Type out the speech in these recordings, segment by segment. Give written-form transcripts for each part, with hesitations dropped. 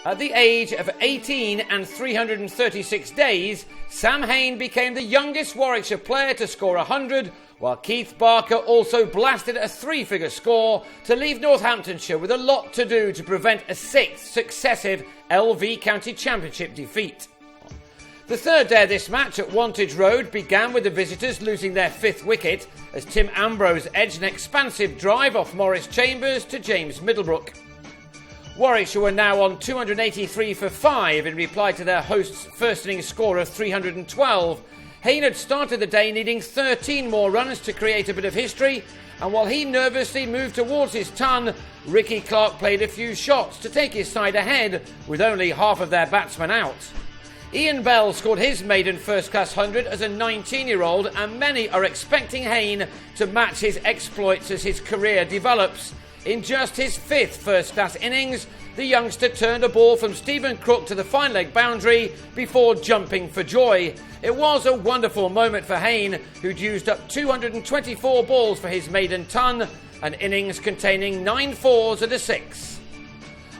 At the age of 18 and 336 days, Sam Hayne became the youngest Warwickshire player to score 100, while Keith Barker also blasted a three-figure score to leave Northamptonshire with a lot to do to prevent a sixth successive LV County Championship defeat. The third day of this match at Wantage Road began with the visitors losing their fifth wicket as Tim Ambrose edged an expansive drive off Maurice Chambers to James Middlebrook. Warwickshire were now on 283 for 5 in reply to their hosts' first innings score of 312. Hayne had started the day needing 13 more runs to create a bit of history, and while he nervously moved towards his ton, Ricky Clark played a few shots to take his side ahead with only half of their batsmen out. Ian Bell scored his maiden first-class 100 as a 19-year-old, and many are expecting Hayne to match his exploits as his career develops. In just his fifth first-class innings, the youngster turned a ball from Stephen Crook to the fine leg boundary before jumping for joy. It was a wonderful moment for Hayne, who'd used up 224 balls for his maiden ton, an innings containing 9 fours and a 6.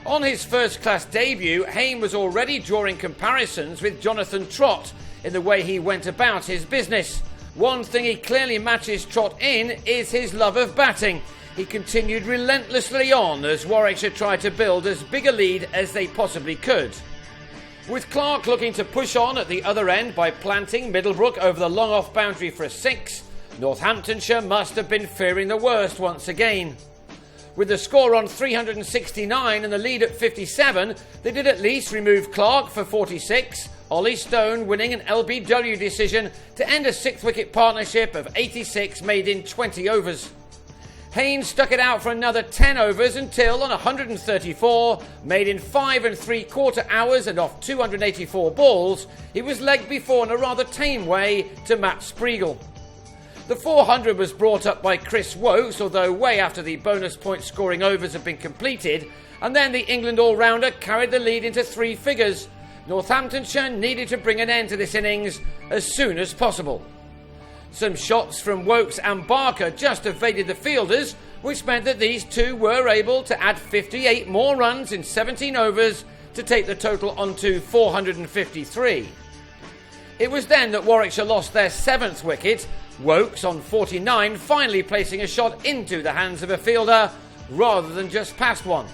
On his first-class debut, Hayne was already drawing comparisons with Jonathan Trott in the way he went about his business. One thing he clearly matches Trott in is his love of batting. He continued relentlessly on as Warwickshire tried to build as big a lead as they possibly could. With Clark looking to push on at the other end by planting Middlebrook over the long off boundary for a 6, Northamptonshire must have been fearing the worst once again. With the score on 369 and the lead at 57, they did at least remove Clark for 46, Ollie Stone winning an LBW decision to end a 6-wicket partnership of 86 made in 20 overs. Hayne stuck it out for another 10 overs until, on 134, made in 5 3/4 hours and off 284 balls, he was legged before in a rather tame way to Matt Spreagle. The 400 was brought up by Chris Wokes, although way after the bonus point scoring overs had been completed, and then the England all-rounder carried the lead into 3 figures. Northamptonshire needed to bring an end to this innings as soon as possible. Some shots from Wokes and Barker just evaded the fielders, which meant that these two were able to add 58 more runs in 17 overs to take the total onto 453. It was then that Warwickshire lost their 7th wicket, Wokes on 49 finally placing a shot into the hands of a fielder rather than just past one.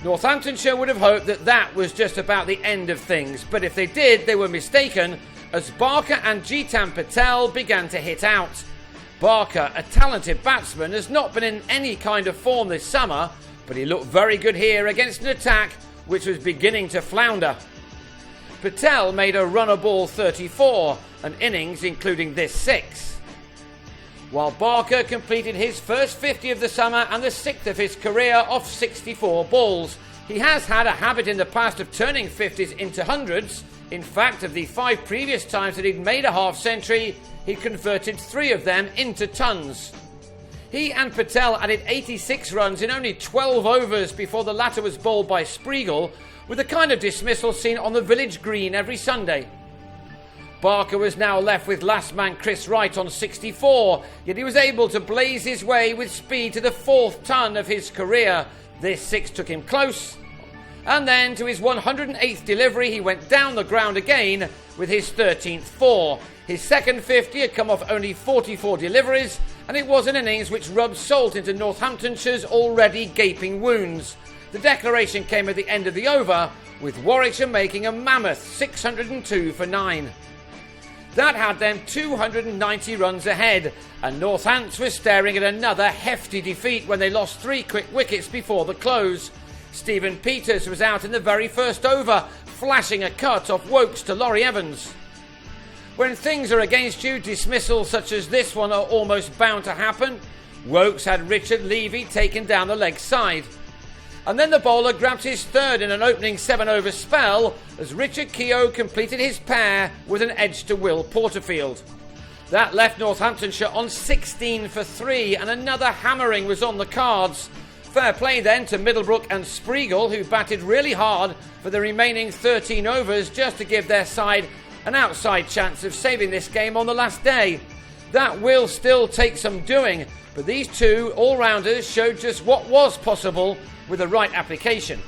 Northamptonshire would have hoped that that was just about the end of things, but if they did, they were mistaken, as Barker and Jitan Patel began to hit out. Barker, a talented batsman, has not been in any kind of form this summer, but he looked very good here against an attack which was beginning to flounder. Patel made a runner ball 34, an innings including this 6. While Barker completed his first 50 of the summer and the 6th of his career off 64 balls. He has had a habit in the past of turning 50s into hundreds. In fact, of the 5 previous times that he'd made a half-century, he converted 3 of them into tons. He and Patel added 86 runs in only 12 overs before the latter was bowled by Spreagle, with the kind of dismissal seen on the village green every Sunday. Barker was now left with last man Chris Wright on 64, yet he was able to blaze his way with speed to the 4th ton of his career. This 6 took him close, and then to his 108th delivery he went down the ground again with his 13th 4. His second 50 had come off only 44 deliveries, and it was an innings which rubbed salt into Northamptonshire's already gaping wounds. The declaration came at the end of the over, with Warwickshire making a mammoth 602 for 9. That had them 290 runs ahead, and Northants were staring at another hefty defeat when they lost 3 quick wickets before the close. Stephen Peters was out in the very first over, flashing a cut off Wokes to Laurie Evans. When things are against you, dismissals such as this one are almost bound to happen. Wokes had Richard Levy taken down the leg side. And then the bowler grabbed his 3rd in an opening 7-over spell as Richard Keogh completed his pair with an edge to Will Porterfield. That left Northamptonshire on 16 for 3, and another hammering was on the cards. Fair play then to Middlebrook and Spreagle, who batted really hard for the remaining 13 overs just to give their side an outside chance of saving this game on the last day. That will still take some doing, but these two all-rounders showed just what was possible with the right application.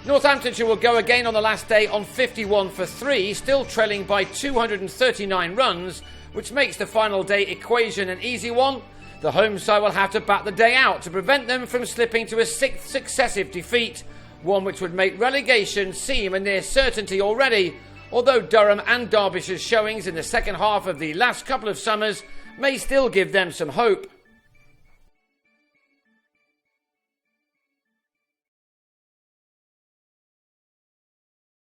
Northamptonshire will go again on the last day on 51 for 3, still trailing by 239 runs, which makes the final day equation an easy one. The home side will have to bat the day out to prevent them from slipping to a 6th successive defeat, one which would make relegation seem a near certainty already, although Durham and Derbyshire's showings in the second half of the last couple of summers may still give them some hope.